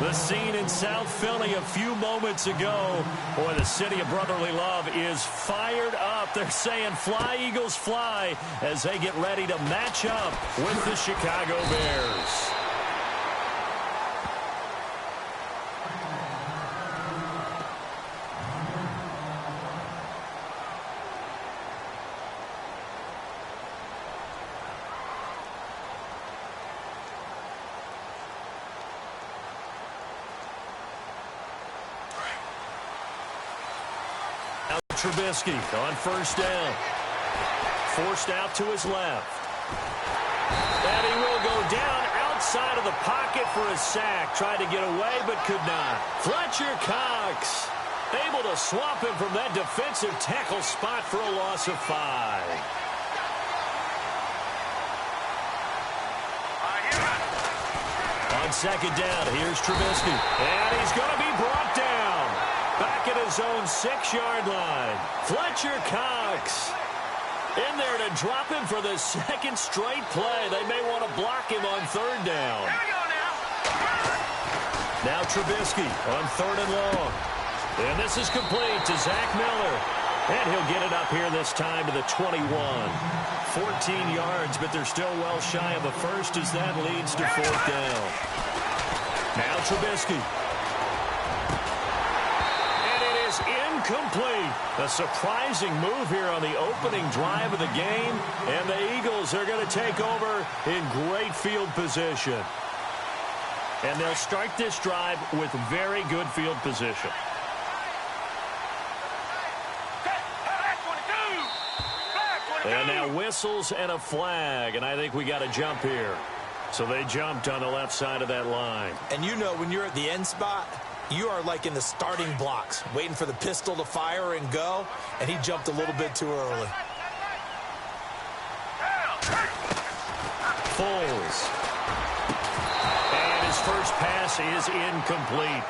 The scene in South Philly a few moments ago. Boy, the city of brotherly love is fired up. They're saying fly, Eagles, fly as they get ready to match up with the Chicago Bears. Trubisky on first down. Forced out to his left. And he will go down outside of the pocket for a sack. Tried to get away but could not. Fletcher Cox able to swap him from that defensive tackle spot for a loss of 5. On second down, here's Trubisky. And he's going to be brought down. Back at his own 6-yard line. Fletcher Cox in there to drop him for the second straight play. They may want to block him on third down. Now Trubisky on third and long. And this is complete to Zach Miller. And he'll get it up here this time to the 21. 14 yards, but they're still well shy of a first as that leads to fourth down. Now Trubisky. Incomplete. A surprising move here on the opening drive of the game, and the Eagles are going to take over in great field position. And they'll start this drive with very good field position. And now whistles and a flag, and I think we got a jump here. So they jumped on the left side of that line. And you know when you're at the end spot, you are like in the starting blocks, waiting for the pistol to fire and go, and he jumped a little bit too early. Foles. And his first pass is incomplete.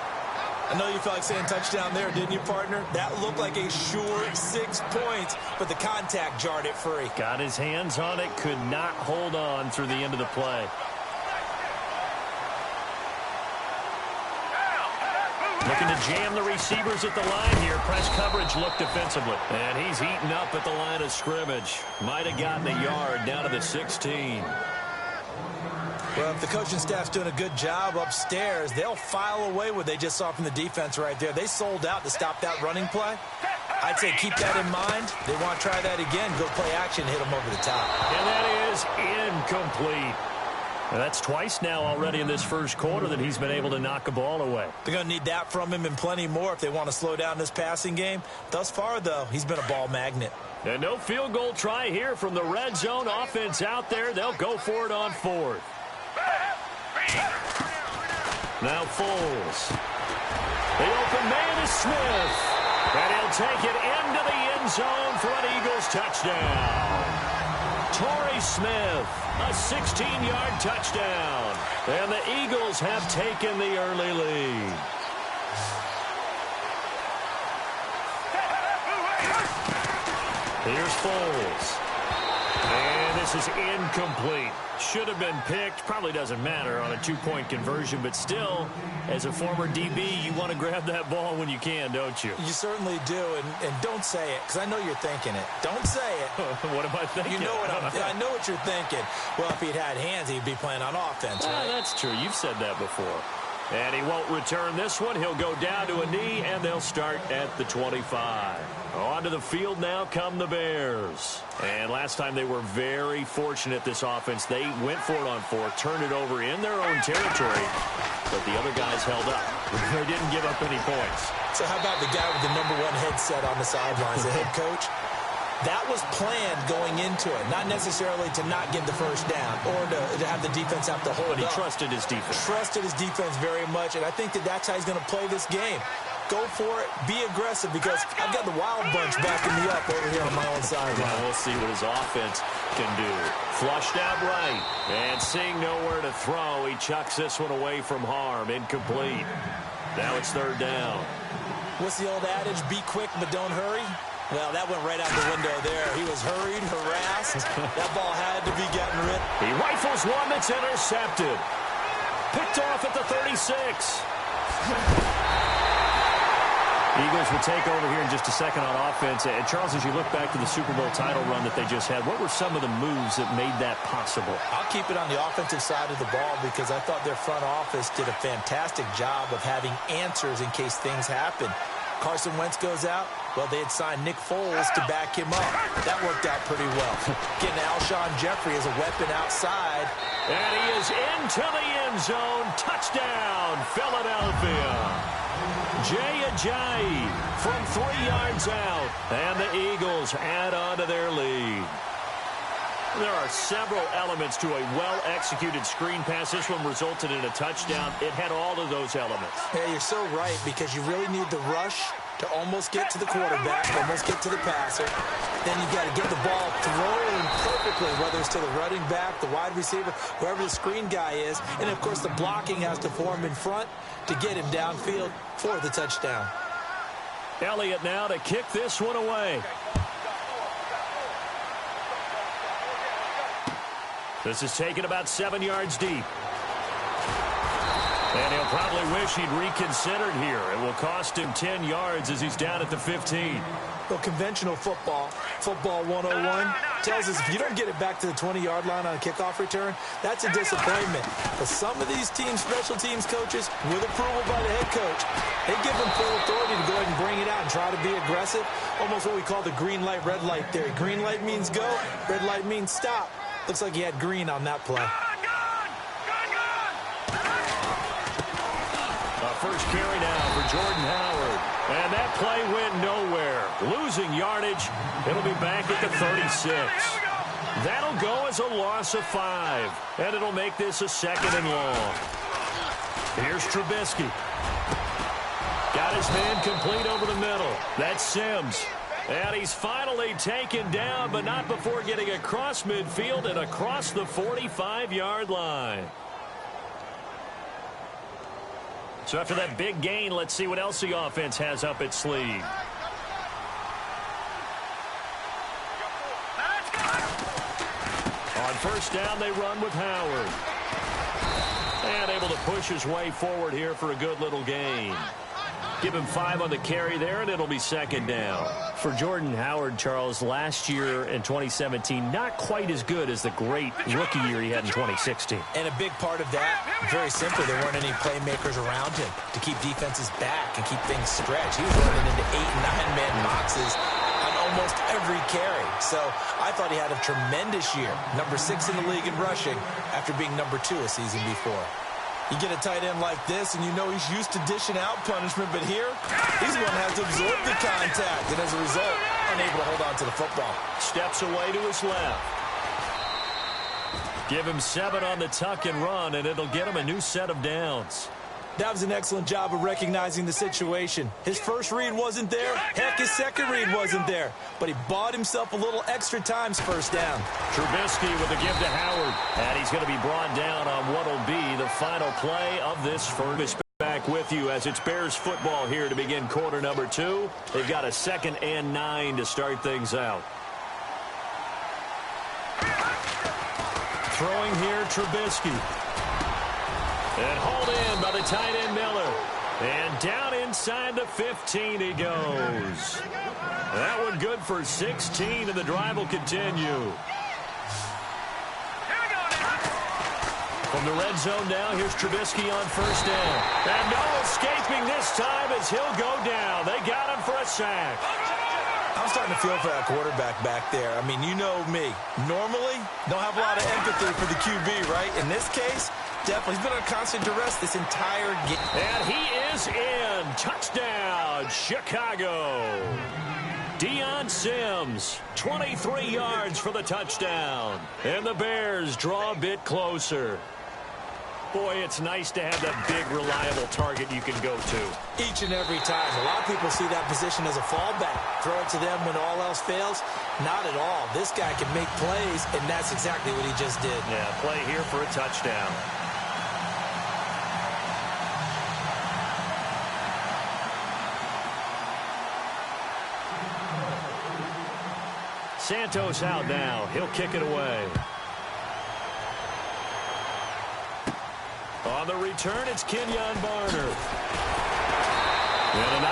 I know you felt like saying touchdown there, didn't you, partner? That looked like a sure 6 points, but the contact jarred it free. Got his hands on it, could not hold on through the end of the play. Looking to jam the receivers at the line here. Press coverage look defensively. And he's eaten up at the line of scrimmage. Might have gotten a yard down to the 16. Well, if the coaching staff's doing a good job upstairs, they'll file away what they just saw from the defense right there. They sold out to stop that running play. I'd say keep that in mind. They want to try that again. Go play action, hit them over the top. And that is incomplete. And that's twice now already in this first quarter that he's been able to knock a ball away. They're going to need that from him and plenty more if they want to slow down this passing game. Thus far, though, he's been a ball magnet. And no field goal try here from the red zone offense out there. They'll go for it on fourth. Now Foles. The open man is Smith. And he'll take it into the end zone for an Eagles touchdown. Torrey Smith, a 16-yard touchdown. And the Eagles have taken the early lead. Here's Foles. And this is incomplete. Should have been picked. Probably doesn't matter on a two-point conversion, but still, as a former DB, you want to grab that ball when you can, don't you? You certainly do, and don't say it, because I know you're thinking it. Don't say it. What am I thinking? You know what I know what you're thinking. Well, if he'd had hands, he'd be playing on offense, right? That's true. You've said that before. And he won't return this one. He'll go down to a knee, and they'll start at the 25. Onto the field now come the Bears. And last time they were very fortunate, this offense. They went for it on fourth, turned it over in their own territory, but the other guys held up. They didn't give up any points. So how about the guy with the #1 headset on the sidelines, the head coach? That was planned going into it, not necessarily to not get the first down or to have the defense have to hold up. But he trusted his defense. Trusted his defense very much, and I think that's how he's going to play this game. Go for it. Be aggressive, because I've got the wild bunch backing me up over here on my own sideline. Well, we'll see what his offense can do. Flushed out right, and seeing nowhere to throw, he chucks this one away from harm. Incomplete. Now it's third down. What's the old adage? Be quick, but don't hurry. Well, that went right out the window there. He was hurried, harassed. That ball had to be getting rid. He rifles one that's intercepted. Picked off at the 36. Eagles will take over here in just a second on offense. And Charles, as you look back to the Super Bowl title run that they just had, what were some of the moves that made that possible? I'll keep it on the offensive side of the ball because I thought their front office did a fantastic job of having answers in case things happen. Carson Wentz goes out. Well, they had signed Nick Foles to back him up. That worked out pretty well. Getting Alshon Jeffrey as a weapon outside. And he is into the end zone. Touchdown, Philadelphia. Jay Ajayi from 3 yards out. And the Eagles add on to their lead. There are several elements to a well-executed screen pass. This one resulted in a touchdown. It had all of those elements. Yeah, you're so right because you really need the rush to almost get to the quarterback, almost get to the passer. Then you got to get the ball thrown perfectly, whether it's to the running back, the wide receiver, whoever the screen guy is. And, of course, the blocking has to form in front to get him downfield for the touchdown. Elliott now to kick this one away. This is taken about 7 yards deep. And he'll probably wish he'd reconsidered here. It will cost him 10 yards as he's down at the 15. Well, conventional football 101, tells us if you don't get it back to the 20-yard line on a kickoff return, that's a disappointment. But some of these teams, special teams coaches, with approval by the head coach, they give them full authority to go ahead and bring it out and try to be aggressive. Almost what we call the green light, red light theory. Green light means go, red light means stop. Looks like he had green on that play. First carry now for Jordan Howard. And that play went nowhere. Losing yardage. It'll be back at the 36. That'll go as a loss of 5. And it'll make this a 2nd and long. Here's Trubisky. Got his man complete over the middle. That's Sims. And he's finally taken down, but not before getting across midfield and across the 45-yard line. So after that big gain, let's see what else the offense has up its sleeve. On first down, they run with Howard. And able to push his way forward here for a good little gain. Give him 5 on the carry there, and it'll be 2nd down. For Jordan Howard, Charles, last year in 2017, not quite as good as the great rookie year he had in 2016. And a big part of that, very simply, there weren't any playmakers around him to keep defenses back and keep things stretched. He was running into 8- and 9-man boxes on almost every carry. So I thought he had a tremendous year. Number 6 in the league in rushing after being number 2 a season before. You get a tight end like this, and you know he's used to dishing out punishment, but here, he's going to have to absorb the contact, and as a result, unable to hold on to the football. Steps away to his left. Give him 7 on the tuck and run, and it'll get him a new set of downs. That was an excellent job of recognizing the situation. His first read wasn't there. Heck, his second read wasn't there. But he bought himself a little extra times first down. Trubisky with a give to Howard. And he's going to be brought down on what will be the final play of this first. Back with you as it's Bears football here to begin quarter number 2. They've got a 2nd and 9 to start things out. Throwing here, Trubisky. And hauled in by the tight end Miller. And down inside the 15 he goes. That one good for 16, and the drive will continue. From the red zone now, here's Trubisky on first down. And no escaping this time as he'll go down. They got him for a sack. I'm starting to feel for that quarterback back there. I mean, you know me. Normally, don't have a lot of empathy for the QB, right? In this case, definitely. He's been under constant duress this entire game. And he is in. Touchdown, Chicago. Deion Sims, 23 yards for the touchdown. And the Bears draw a bit closer. Boy, it's nice to have that big, reliable target you can go to. Each and every time. A lot of people see that position as a fallback. Throw it to them when all else fails. Not at all. This guy can make plays, and that's exactly what he just did. Yeah, play here for a touchdown. Santos out now. He'll kick it away. On the return, it's Kenyon Barner.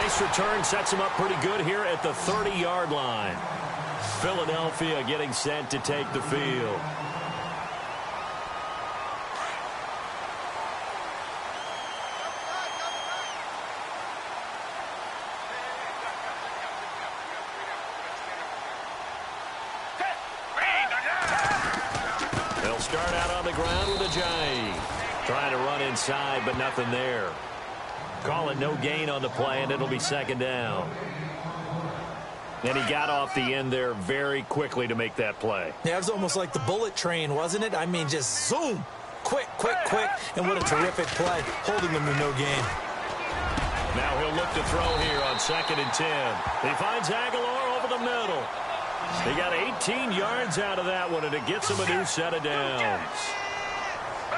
Nice return, sets him up pretty good here at the 30-yard line. Philadelphia getting set to take the field. They'll start out on the ground with a J. Trying to run inside, but nothing there. Call it no gain on the play, and it'll be second down. And he got off the end there very quickly to make that play. Yeah, it was almost like the bullet train, wasn't it? I mean, just zoom. Quick, quick, quick. And what a terrific play, holding them to no gain. Now he'll look to throw here on 2nd and 10. He finds Aguilar over the middle. He got 18 yards out of that one, and it gets him a new set of downs.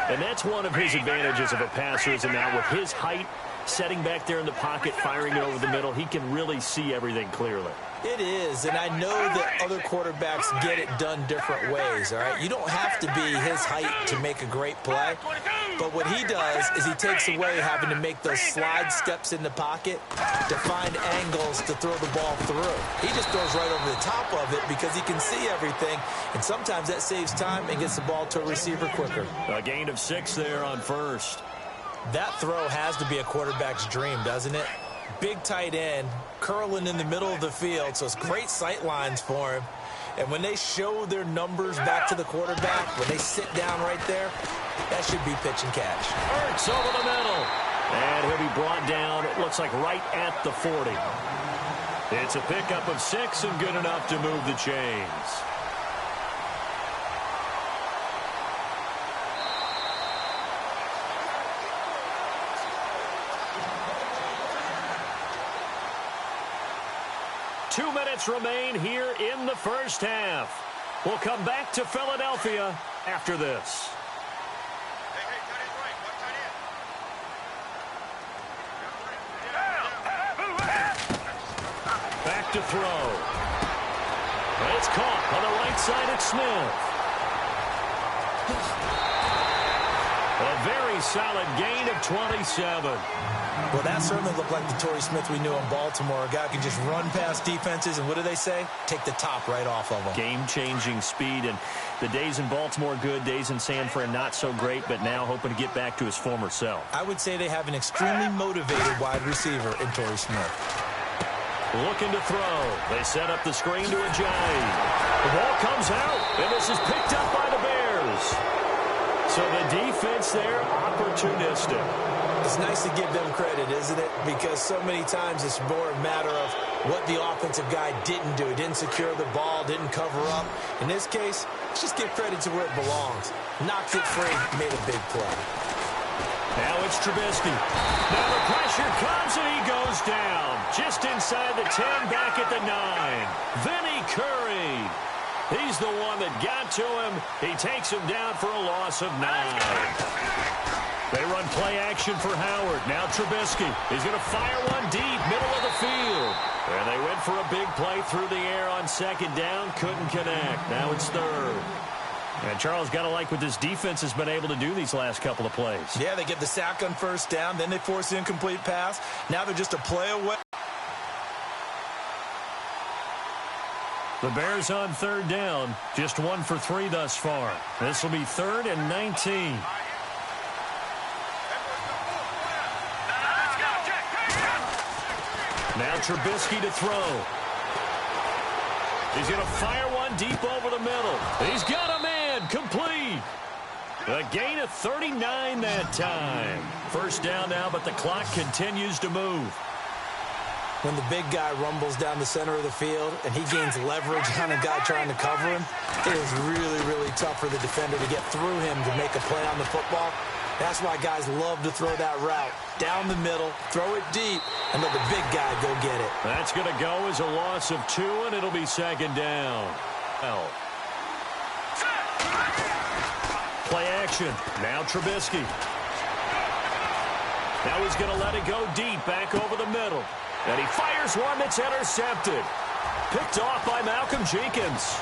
And that's one of his advantages of a passer, is now with his height, setting back there in the pocket, firing it over the middle, he can really see everything clearly. It is, and I know that other quarterbacks get it done different ways, all right? You don't have to be his height to make a great play, but what he does is he takes away having to make those slide steps in the pocket to find angles to throw the ball through. He just throws right over the top of it because he can see everything, and sometimes that saves time and gets the ball to a receiver quicker. A gain of 6 there on first. That throw has to be a quarterback's dream, doesn't it? Big tight end, curling in the middle of the field, so it's great sight lines for him. And when they show their numbers back to the quarterback, when they sit down right there, that should be pitch and catch. Ertz over the middle. And he'll be brought down, it looks like right at the 40. It's a pickup of 6 and good enough to move the chains. Two minutes remain here in the first half. We'll come back to Philadelphia after this. Back to throw. It's caught on the right side at Smith. A very solid gain of 27. Well, that certainly looked like the Torrey Smith we knew in Baltimore. A guy can just run past defenses, and what do they say? Take the top right off of them. Game-changing speed, and the days in Baltimore good, days in San Fran not so great, but now hoping to get back to his former self. I would say they have an extremely motivated wide receiver in Torrey Smith. Looking to throw. They set up the screen to Ajayi. The ball comes out, and this is picked up by the Bears. So the defense there, opportunistic. It's nice to give them credit, isn't it? Because so many times it's more a matter of what the offensive guy didn't do. He didn't secure the ball, didn't cover up. In this case, let's just give credit to where it belongs. Knocked it free, made a big play. Now it's Trubisky. Now the pressure comes, and he goes down. Just inside the 10, back at the 9. Vinny Curry. He's the one that got to him. He takes him down for a loss of 9. They run play action for Howard. Now Trubisky. He's going to fire one deep, middle of the field. And they went for a big play through the air on 2nd down. Couldn't connect. Now it's 3rd. And Charles, got to like what this defense has been able to do these last couple of plays. Yeah, they get the sack on 1st down. Then they force the incomplete pass. Now they're just a play away. The Bears on 3rd down. Just 1 for 3 thus far. This will be 3rd and 19. Now Trubisky to throw. He's going to fire one deep over the middle. He's got a man. Complete. A gain of 39 that time. 1st down now, but the clock continues to move. When the big guy rumbles down the center of the field and he gains leverage on a guy trying to cover him, it is really, really tough for the defender to get through him to make a play on the football. That's why guys love to throw that route. Down the middle, throw it deep, and let the big guy go get it. That's going to go as a loss of 2, and it'll be 2nd down. Play action. Now Trubisky. Now he's going to let it go deep, back over the middle. And he fires one that's intercepted. Picked off by Malcolm Jenkins.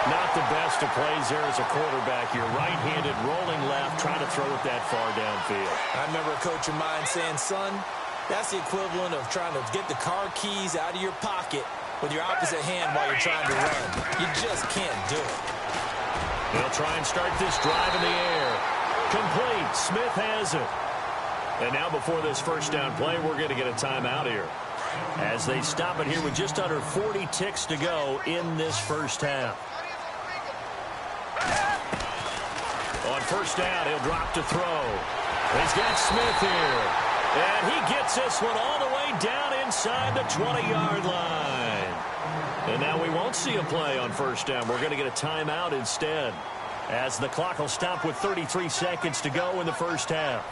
Not the best of plays there as a quarterback. You're right right-handed rolling left, trying to throw it that far downfield. I remember a coach of mine saying, son, that's the equivalent of trying to get the car keys out of your pocket with your opposite hand while you're trying to run. You just can't do it. They'll try and start this drive in the air. Complete. Smith has it. And now before this first down play, we're going to get a timeout here, as they stop it here with just under 40 ticks to go in this first half. On first down, he'll drop to throw. He's got Smith here. And he gets this one all the way down inside the 20-yard line. And now we won't see a play on first down. We're going to get a timeout instead, as the clock will stop with 33 seconds to go in the first half.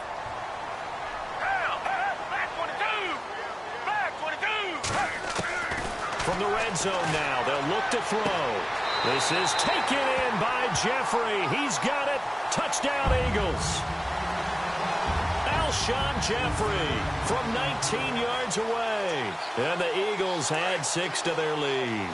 From the red zone now, they'll look to throw. This is taken in by Jeffrey. He's got it. Touchdown, Eagles. Alshon Jeffrey from 19 yards away. And the Eagles add 6 to their lead.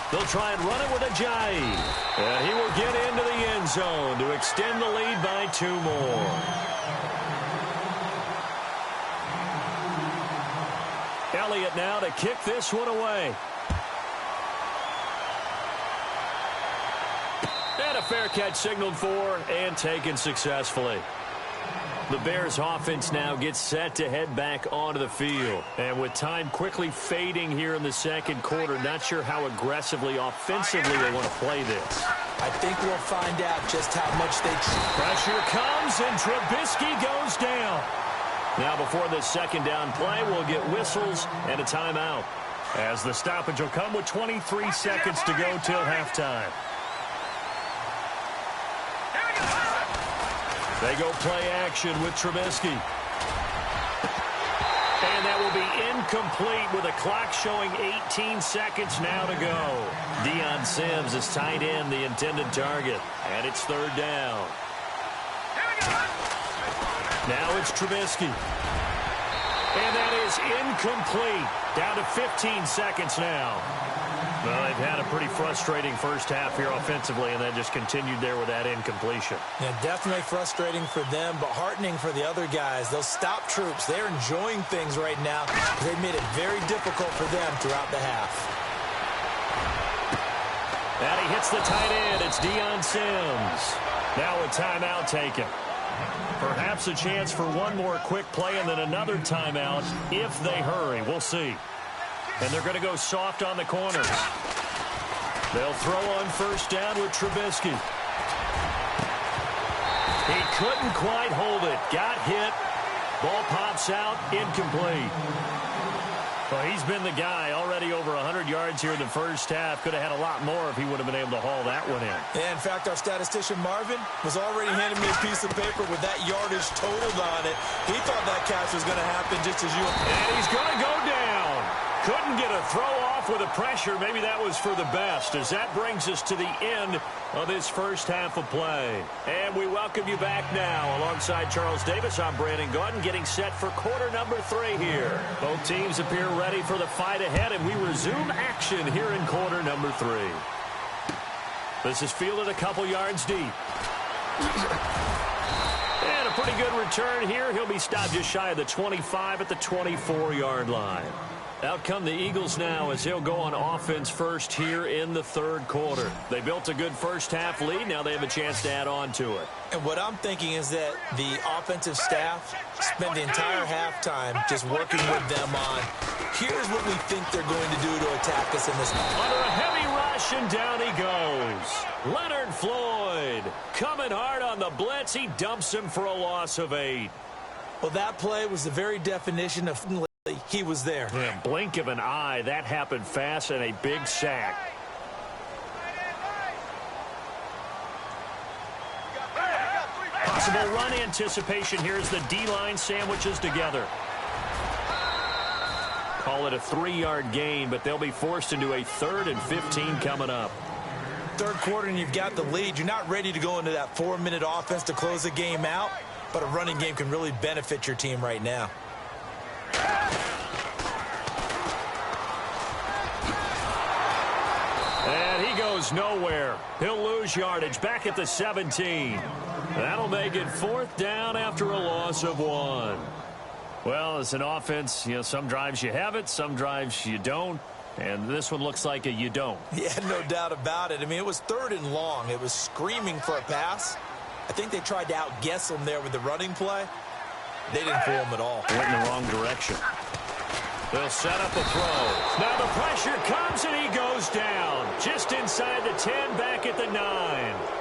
They'll try and run it with Ajayi. And he will get into the end zone to extend the lead by 2 more. Elliott now to kick this one away. And a fair catch signaled for and taken successfully. The Bears offense now gets set to head back onto the field. And with time quickly fading here in the second quarter, not sure how aggressively, offensively they want to play this. I think we'll find out just how much they... Pressure comes and Trubisky goes down. Now before this second down play, we'll get whistles and a timeout, as the stoppage will come with 23 seconds to go till halftime. They go play action with Trubisky. And that will be incomplete with a clock showing 18 seconds now to go. Deion Sims is tight end, the intended target. And it's third down. Now it's Trubisky. And that is incomplete. Down to 15 seconds now. Well, they've had a pretty frustrating first half here offensively, and that just continued there with that incompletion. Yeah, definitely frustrating for them, but heartening for the other guys. Those stop troops, they're enjoying things right now. They've made it very difficult for them throughout the half. And he hits the tight end. It's Deion Sims. Now a timeout taken. Perhaps a chance for one more quick play and then another timeout if they hurry. We'll see. And they're going to go soft on the corners. They'll throw on first down with Trubisky. He couldn't quite hold it. Got hit. Ball pops out. Incomplete. Well, he's been the guy already over 100 yards here in the first half. Could have had a lot more if he would have been able to haul that one in. Yeah, in fact, our statistician Marvin was already handing me a piece of paper with that yardage totaled on it. He thought that catch was going to happen just as you... And he's going to go down. Couldn't get a throw off with the pressure. Maybe that was for the best, as that brings us to the end of this first half of play. And we welcome you back now. Alongside Charles Davis, I'm Brandon Gaudin, getting set for quarter number 3 here. Both teams appear ready for the fight ahead, and we resume action here in quarter number 3. This is fielded a couple yards deep. And a pretty good return here. He'll be stopped just shy of the 25 at the 24-yard line. Out come the Eagles now as he'll go on offense first here in the third quarter. They built a good first half lead. Now they have a chance to add on to it. And what I'm thinking is that the offensive staff spent the entire halftime just working with them on, here's what we think they're going to do to attack us in this. Under a heavy rush, and down he goes. Leonard Floyd coming hard on the blitz. He dumps him for a loss of 8. Well, that play was the very definition of... he was there. Yeah, blink of an eye. That happened fast, and a big sack. Possible run anticipation here as the D-line sandwiches together. Call it a 3-yard gain, but they'll be forced into a 3rd and 15 coming up. Third quarter, and you've got the lead. You're not ready to go into that 4-minute offense to close the game out, but a running game can really benefit your team right now. goes nowhere. He'll lose yardage back at the 17. That'll make it 4th down after a loss of 1. Well, as an offense, some drives you have it, some drives you don't. And this one looks like a you don't. Yeah, no doubt about it. I mean, it was 3rd and long. It was screaming for a pass. I think they tried to outguess him there with the running play. They didn't fool him at all. Went in the wrong direction. They'll set up a throw. Now the pressure comes and he goes down. Just inside the 10, back at the 9.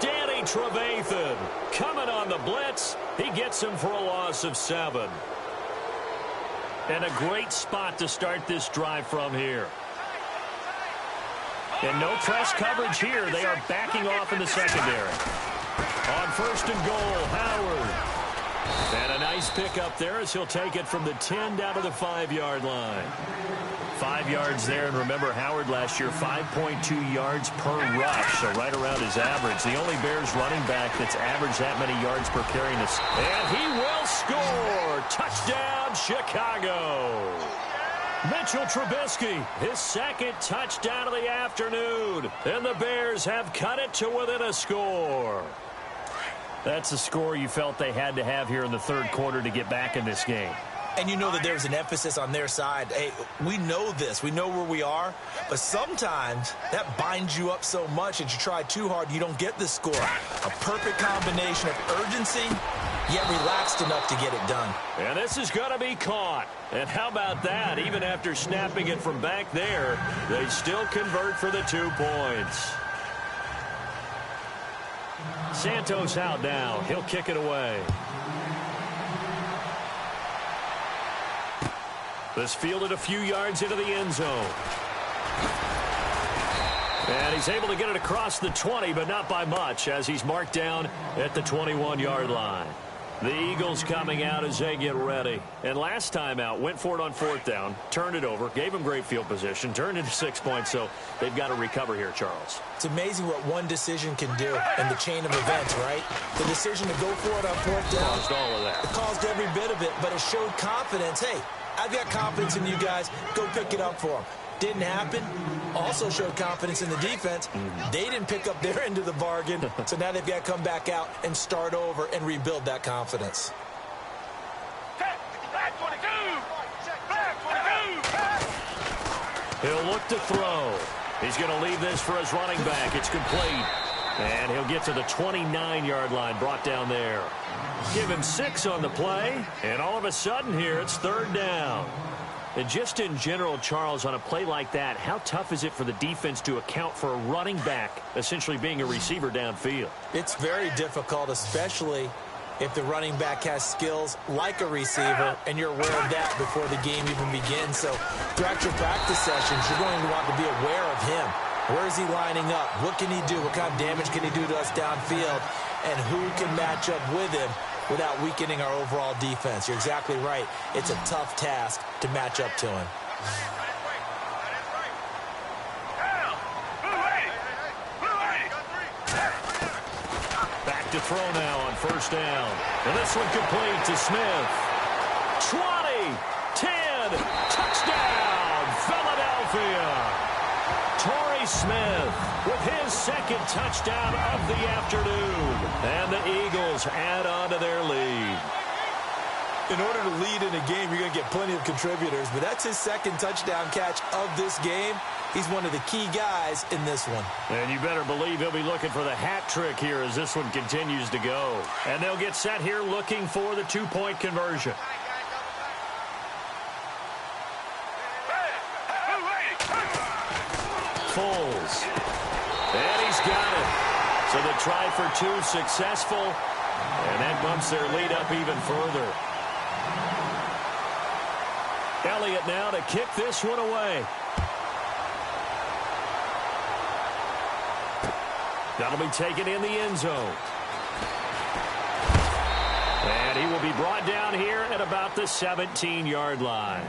Danny Trevathan coming on the blitz. He gets him for a loss of 7. And a great spot to start this drive from here. And no press coverage here. They are backing off in the secondary. On 1st and goal, Howard. And a nice pickup there as he'll take it from the 10 down to the 5-yard line. 5 yards there, and remember Howard last year, 5.2 yards per rush, so right around his average. The only Bears running back that's averaged that many yards per carry. And he will score! Touchdown, Chicago! Mitchell Trubisky, his 2nd touchdown of the afternoon. And the Bears have cut it to within a score. That's a score you felt they had to have here in the 3rd quarter to get back in this game. And you know that there's an emphasis on their side. Hey, we know this. We know where we are. But sometimes that binds you up so much that you try too hard, you don't get the score. A perfect combination of urgency, yet relaxed enough to get it done. And this is going to be caught. And how about that? Even after snapping it from back there, they still convert for the 2 points. Santos out now. He'll kick it away. This fielded a few yards into the end zone. And he's able to get it across the 20, but not by much, as he's marked down at the 21-yard line. The Eagles coming out as they get ready. And last time out, went for it on 4th down, turned it over, gave them great field position, turned into 6 points, so they've got to recover here, Charles. It's amazing what one decision can do in the chain of events, right? The decision to go for it on 4th down. Caused all of that. It caused every bit of it, but it showed confidence. Hey, I've got confidence in you guys. Go pick it up for them. Didn't happen. Also showed confidence in the defense. They didn't pick up their end of the bargain, so now they've got to come back out and start over and rebuild that confidence. He'll look to throw. He's going to leave this for his running back. It's complete. And he'll get to the 29-yard line, brought down there. Give him 6 on the play, and all of a sudden here it's 3rd down. And just in general, Charles, on a play like that, how tough is it for the defense to account for a running back essentially being a receiver downfield? It's very difficult, especially if the running back has skills like a receiver, and you're aware of that before the game even begins. So throughout your practice sessions, you're going to want to be aware of him. Where is he lining up? What can he do? What kind of damage can he do to us downfield? And who can match up with him without weakening our overall defense? You're exactly right. It's a tough task to match up to him. Back to throw now on 1st down. And this one complete to Smith. 20, 10, touchdown, Philadelphia. Torrey Smith with his 2nd touchdown of the afternoon. And the Eagles add on to their lead. In order to lead in a game, you're going to get plenty of contributors, but that's his 2nd touchdown catch of this game. He's one of the key guys in this one. And you better believe he'll be looking for the hat trick here as this one continues to go. And they'll get set here looking for the 2-point conversion. Foles. And he's got it. So the try for 2 successful. And that bumps their lead up even further. Elliott now to kick this one away. That'll be taken in the end zone. And he will be brought down here at about the 17-yard line.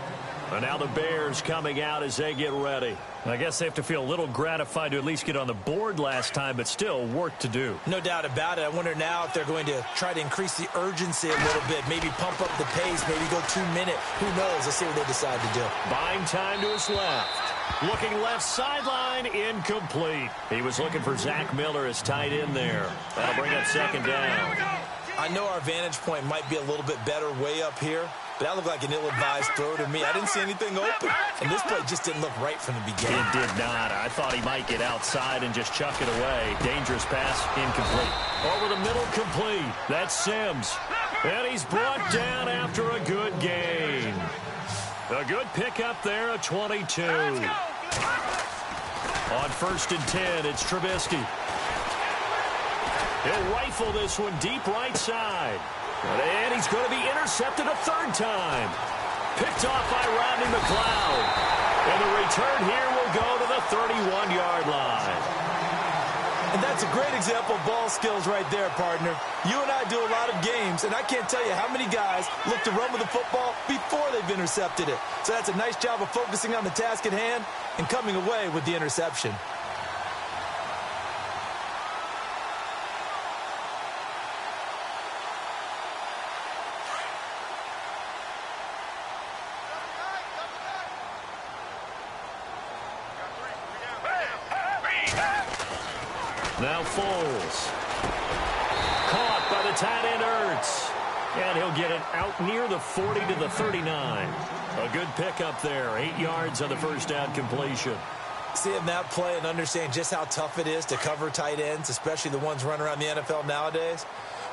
And now the Bears coming out as they get ready. I guess they have to feel a little gratified to at least get on the board last time, but still work to do. No doubt about it. I wonder now if they're going to try to increase the urgency a little bit, maybe pump up the pace, maybe go 2 minutes. Who knows? Let's see what they decide to do. Buying time to his left. Looking left sideline, incomplete. He was looking for Zach Miller as tight end there. That'll bring up second down. I know our vantage point might be a little bit better way up here, but that looked like an ill-advised throw to me. I didn't see anything open, and this play just didn't look right from the beginning. It did not. I thought he might get outside and just chuck it away. Dangerous pass, incomplete. Over the middle, complete. That's Sims. And he's brought down after a good gain. A good pickup there at 22. On 1st and 10, it's Trubisky. He'll rifle this one deep right side. And he's going to be intercepted a third time. Picked off by Rodney McLeod. And the return here will go to the 31-yard line. And that's a great example of ball skills right there, partner. You and I do a lot of games, and I can't tell you how many guys look to run with the football before they've intercepted it. So that's a nice job of focusing on the task at hand and coming away with the interception. Now Foles. Caught by the tight end Ertz. And he'll get it out near the 40 to the 39. A good pickup there. 8 yards on the first down completion. Seeing that play and understanding just how tough it is to cover tight ends, especially the ones running around the NFL nowadays,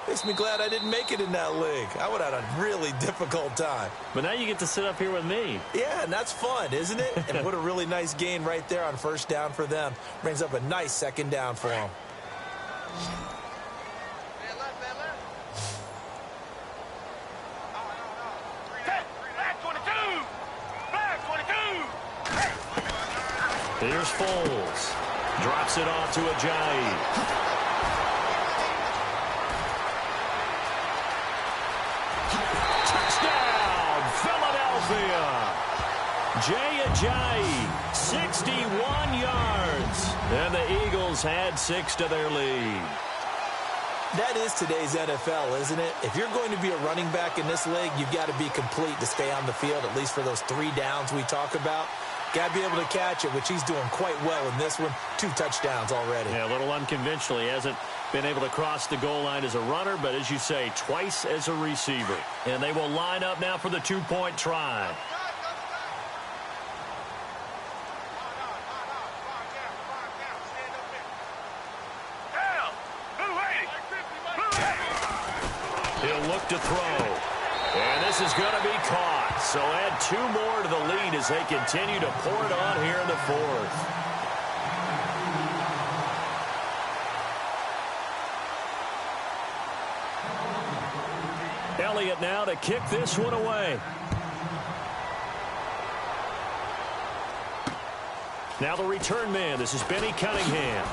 makes me glad I didn't make it in that league. I would have had a really difficult time. But now you get to sit up here with me. Yeah, and that's fun, isn't it? And what a really nice gain right there on first down for them. Brings up a nice second down for them. Here's Foles. Drops it off to Ajayi. Touchdown, Philadelphia. Jay Ajayi, 61 yards. And the Eagles had 6 to their lead. That is today's NFL, isn't it? If you're going to be a running back in this league, you've got to be complete to stay on the field, at least for those 3 downs we talk about. Got to be able to catch it, which he's doing quite well in this one. 2 touchdowns already. Yeah, a little unconventional. He hasn't been able to cross the goal line as a runner, but as you say, twice as a receiver. And they will line up now for the 2-point try. He'll look to throw. And this is going to be caught. So add 2 more to the lead as they continue to pour it on here in the 4th. Elliott now to kick this one away. Now the return man. This is Benny Cunningham.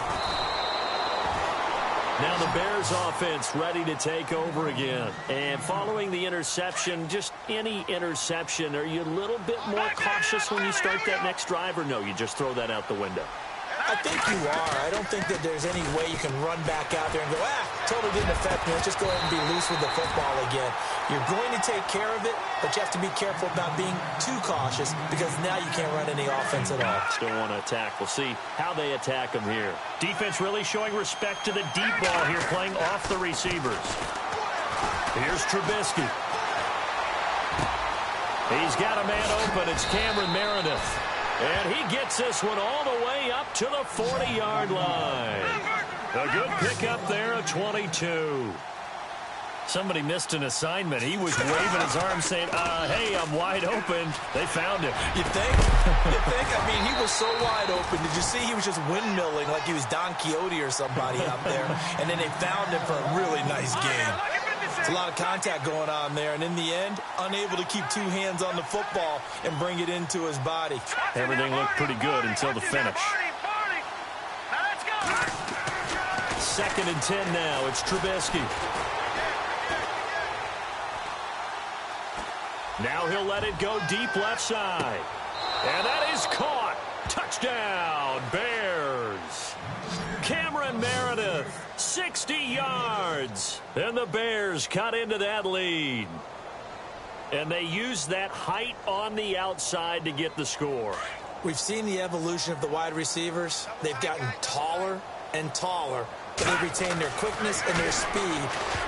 Now the Bears offense ready to take over again. And following the interception, just any interception, are you a little bit more cautious when you start that next drive, or no, you just throw that out the window? I think you are. I don't think that there's any way you can run back out there and go, totally didn't affect me. Let's just go ahead and be loose with the football again. You're going to take care of it, but you have to be careful about being too cautious because now you can't run any offense at all. Still want to attack. We'll see how they attack them here. Defense really showing respect to the deep ball here, playing off the receivers. Here's Trubisky. He's got a man open. It's Cameron Meredith. And he gets this one all the way up to the 40-yard line. A good pickup there at 22. Somebody missed an assignment. He was waving his arm saying, hey, I'm wide open. They found him. You think? I mean, he was so wide open. Did you see he was just windmilling like he was Don Quixote or somebody out there? And then they found him for a really nice game. It's a lot of contact going on there, and in the end, unable to keep 2 hands on the football and bring it into his body. Everything looked pretty good until the finish. 2nd and 10 now. It's Trubisky. Now he'll let it go deep left side. And that is caught. Touchdown, Bears. Cameron Meredith, 60 yards. And the Bears cut into that lead. And they use that height on the outside to get the score. We've seen the evolution of the wide receivers. They've gotten taller and taller, but they've retained their quickness and their speed.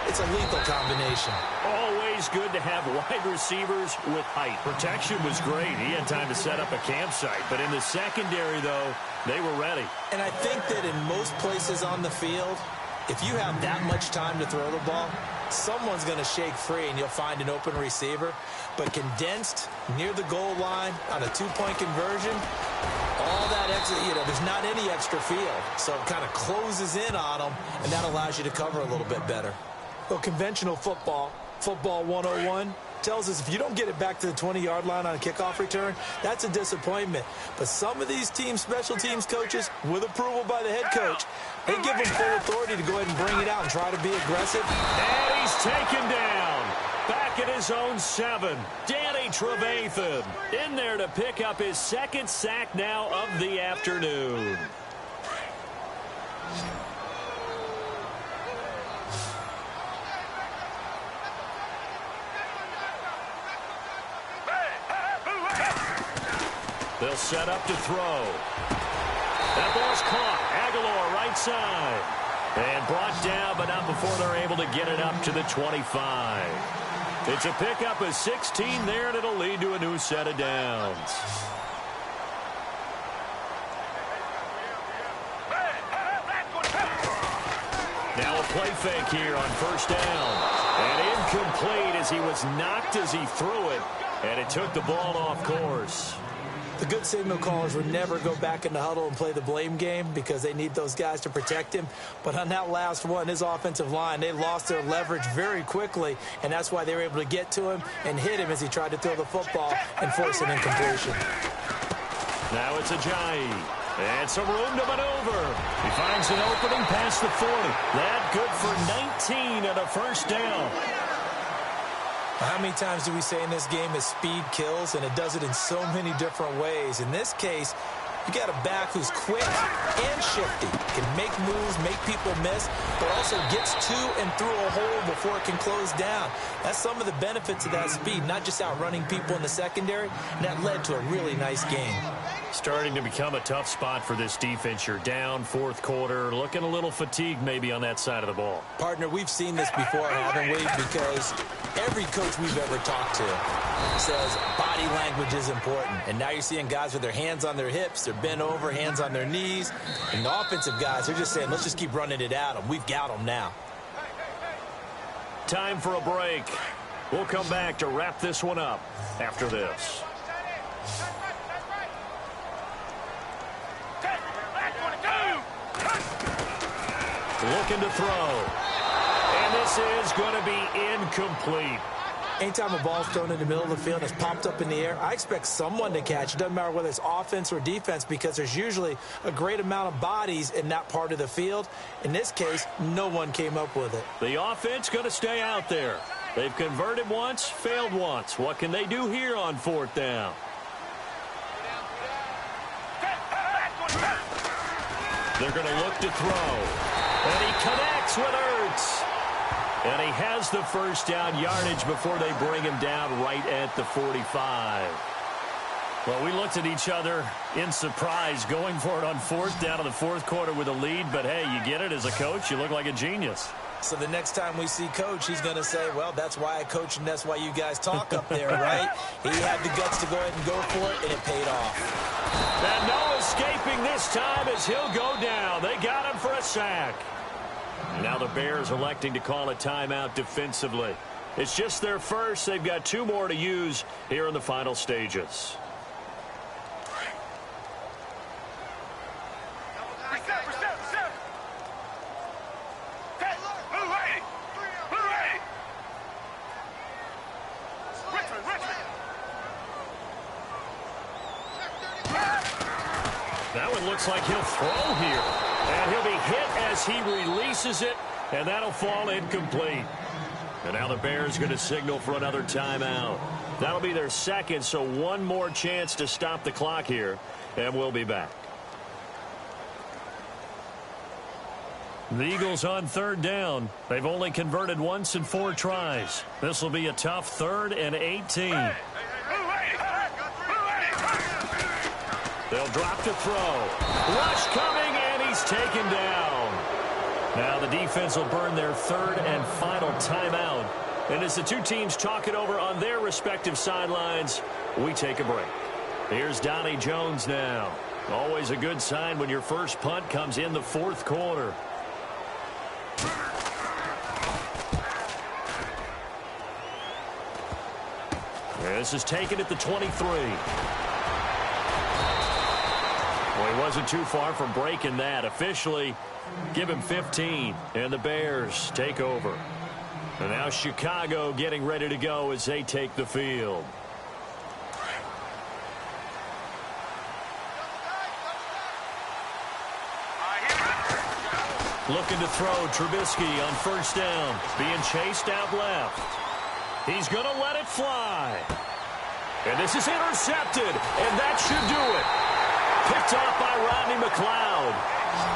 It's a lethal combination. Always good to have wide receivers with height. Protection was great. He had time to set up a campsite. But in the secondary, though, they were ready. And I think that in most places on the field, if you have that much time to throw the ball, someone's going to shake free and you'll find an open receiver. But condensed near the goal line on a two-point conversion, all that extra, there's not any extra field. So it kind of closes in on them, and that allows you to cover a little bit better. Well, conventional football 101, tells us if you don't get it back to the 20-yard line on a kickoff return, that's a disappointment. But some of these teams, special teams coaches, with approval by the head coach, they give them full authority to go ahead and bring it out and try to be aggressive. And he's taken down. Back at his own 7. Danny Trevathan in there to pick up his second sack now of the afternoon. They'll set up to throw. That ball's caught. Aguilar right side. And brought down, but not before they're able to get it up to the 25. It's a pickup of 16 there, and it'll lead to a new set of downs. Now a play fake here on first down. And incomplete as he was knocked as he threw it. And it took the ball off course. The good signal callers would never go back in the huddle and play the blame game because they need those guys to protect him. But on that last one, his offensive line, they lost their leverage very quickly, and that's why they were able to get to him and hit him as he tried to throw the football and force an incompletion. Now it's Ajayi. And some room to maneuver. He finds an opening past the 40. That good for 19 and a first down. How many times do we say in this game is speed kills, and it does it in so many different ways. In this case, you got a back who's quick and shifty, can make moves, make people miss, but also gets to and through a hole before it can close down. That's some of the benefits of that speed, not just outrunning people in the secondary, and that led to a really nice game. Starting to become a tough spot for this defense. You're down fourth quarter, looking a little fatigued maybe on that side of the ball. Partner, we've seen this before, haven't we? Because every coach we've ever talked to says body language is important. And now you're seeing guys with their hands on their hips, they're bent over, hands on their knees. And the offensive guys, they're just saying, let's just keep running it at them. We've got them now. Time for a break. We'll come back to wrap this one up after this. Looking to throw. And this is going to be incomplete. Anytime a ball's thrown in the middle of the field and it's popped up in the air, I expect someone to catch. It doesn't matter whether it's offense or defense because there's usually a great amount of bodies in that part of the field. In this case, no one came up with it. The offense going to stay out there. They've converted once, failed once. What can they do here on fourth down? They're going to look to throw. And he connects with Ertz. And he has the first down yardage before they bring him down right at the 45. Well, we looked at each other in surprise going for it on fourth down in the fourth quarter with a lead. But, hey, you get it as a coach. You look like a genius. So the next time we see Coach, he's going to say, well, that's why I coach and that's why you guys talk up there, right? He had the guts to go ahead and go for it, and it paid off. And no escaping this time as he'll go down. They got him for a sack. Now the Bears electing to call a timeout defensively. It's just their first. They've got 2 more to use here in the final stages. That one looks like he'll throw here. And he'll be hit as he releases it, and that'll fall incomplete. And now the Bears going to signal for another timeout. That'll be their second, so one more chance to stop the clock here, and we'll be back. The Eagles on third down. They've only converted once in 4 tries. This will be a tough 3rd and 18. They'll drop to throw. Rush coming, and he's taken down. Now the defense will burn their third and final timeout. And as the two teams talk it over on their respective sidelines, we take a break. Here's Donnie Jones now. Always a good sign when your first punt comes in the fourth quarter. This is taken at the 23. Well, he wasn't too far from breaking that. Officially, give him 15, and the Bears take over. And now Chicago getting ready to go as they take the field. Looking to throw Trubisky on first down. Being chased out left. He's going to let it fly. And this is intercepted, and that should do it. Picked off by Rodney McLeod.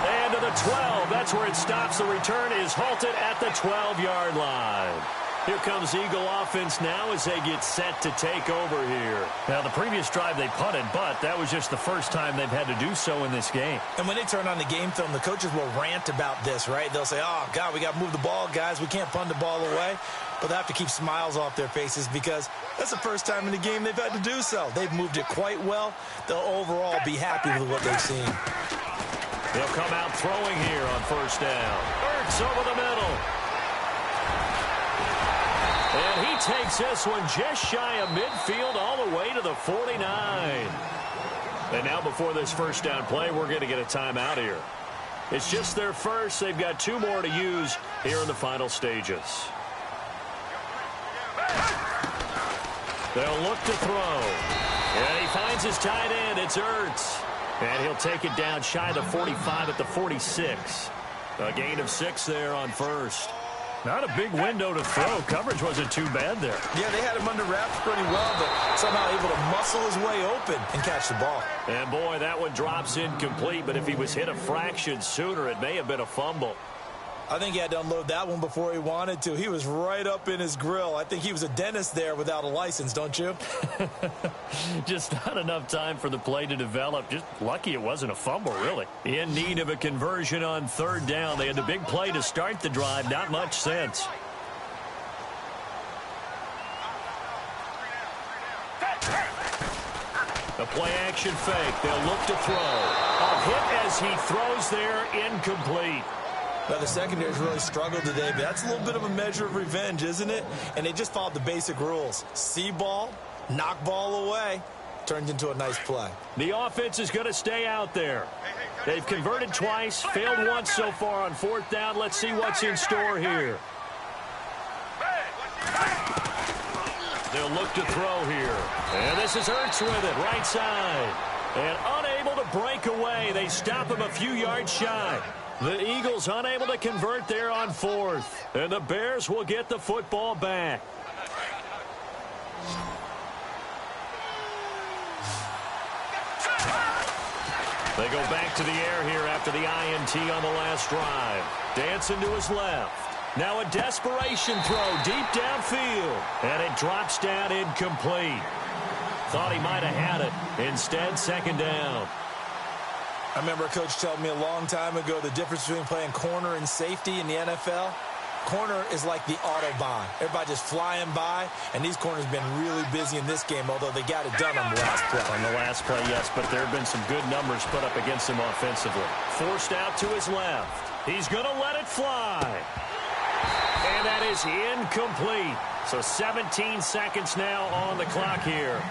And to the 12, that's where it stops. The return is halted at the 12-yard line. Here comes Eagle offense now as they get set to take over here. Now, the previous drive they punted, but that was just the first time they've had to do so in this game. And when they turn on the game film, the coaches will rant about this, right? They'll say, oh, God, we got to move the ball, guys. We can't punt the ball away. But they have to keep smiles off their faces because that's the first time in the game they've had to do so. They've moved it quite well. They'll overall be happy with what they've seen. They'll come out throwing here on first down. Ertz over the middle. And he takes this one just shy of midfield all the way to the 49. And now before this first down play, we're going to get a timeout here. It's just their first. They've got two more to use here in the final stages. They'll look to throw. And he finds his tight end. It's Ertz. And he'll take it down shy of the 45 at the 46. A gain of 6 there on first. Not a big window to throw. Coverage wasn't too bad there. Yeah, they had him under wraps pretty well, but somehow able to muscle his way open and catch the ball. And, boy, that one drops incomplete, but if he was hit a fraction sooner, it may have been a fumble. I think he had to unload that one before he wanted to. He was right up in his grill. I think he was a dentist there without a license, don't you? Just not enough time for the play to develop. Just lucky it wasn't a fumble, really. In need of a conversion on third down. They had the big play to start the drive. Not much sense. A play-action fake. They'll look to throw. A hit as he throws there, incomplete. Now, the secondary's really struggled today, but that's a little bit of a measure of revenge, isn't it? And they just followed the basic rules. See ball, knock ball away, turned into a nice play. The offense is going to stay out there. They've converted twice, failed once so far on fourth down. Let's see what's in store here. They'll look to throw here. And this is Ertz with it, right side. And unable to break away. They stop him a few yards shy. The Eagles unable to convert there on fourth. And the Bears will get the football back. They go back to the air here after the INT on the last drive. Dancing to his left. Now a desperation throw deep downfield. And it drops down incomplete. Thought he might have had it. Instead, second down. I remember a coach telling me a long time ago the difference between playing corner and safety in the NFL. Corner is like the Autobahn. Everybody just flying by, and these corners have been really busy in this game, although they got it done on the last play. On the last play, yes, but there have been some good numbers put up against him offensively. Forced out to his left. He's going to let it fly. And that is incomplete. So 17 seconds now on the clock here.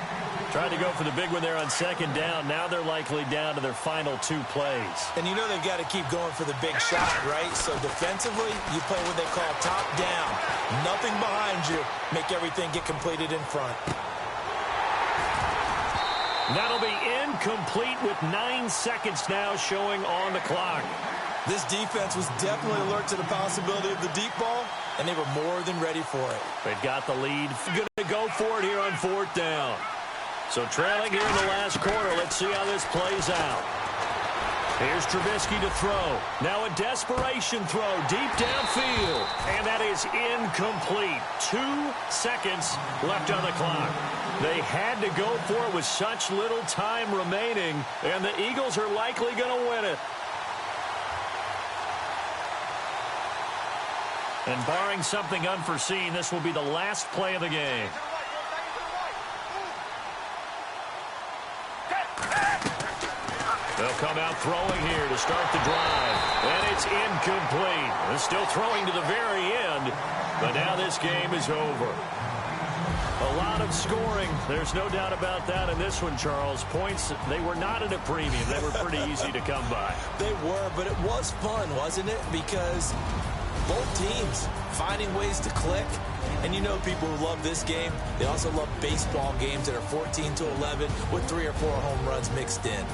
Tried to go for the big one there on second down. Now they're likely down to their final 2 plays. And you know they've got to keep going for the big shot, right? So defensively, you play what they call top down. Nothing behind you. Make everything get completed in front. That'll be incomplete with 9 seconds now showing on the clock. This defense was definitely alert to the possibility of the deep ball, and they were more than ready for it. They've got the lead. Going to go for it here on fourth down. So trailing here in the last quarter. Let's see how this plays out. Here's Trubisky to throw. Now a desperation throw deep downfield. And that is incomplete. 2 seconds left on the clock. They had to go for it with such little time remaining, and the Eagles are likely going to win it. And barring something unforeseen, this will be the last play of the game. They'll come out throwing here to start the drive. And it's incomplete. They're still throwing to the very end. But now this game is over. A lot of scoring. There's no doubt about that in this one, Charles. Points, they were not at a premium. They were pretty easy to come by. They were, but it was fun, wasn't it? Because both teams finding ways to click. And you know people who love this game, they also love baseball games that are 14-11 with 3 or 4 home runs mixed in.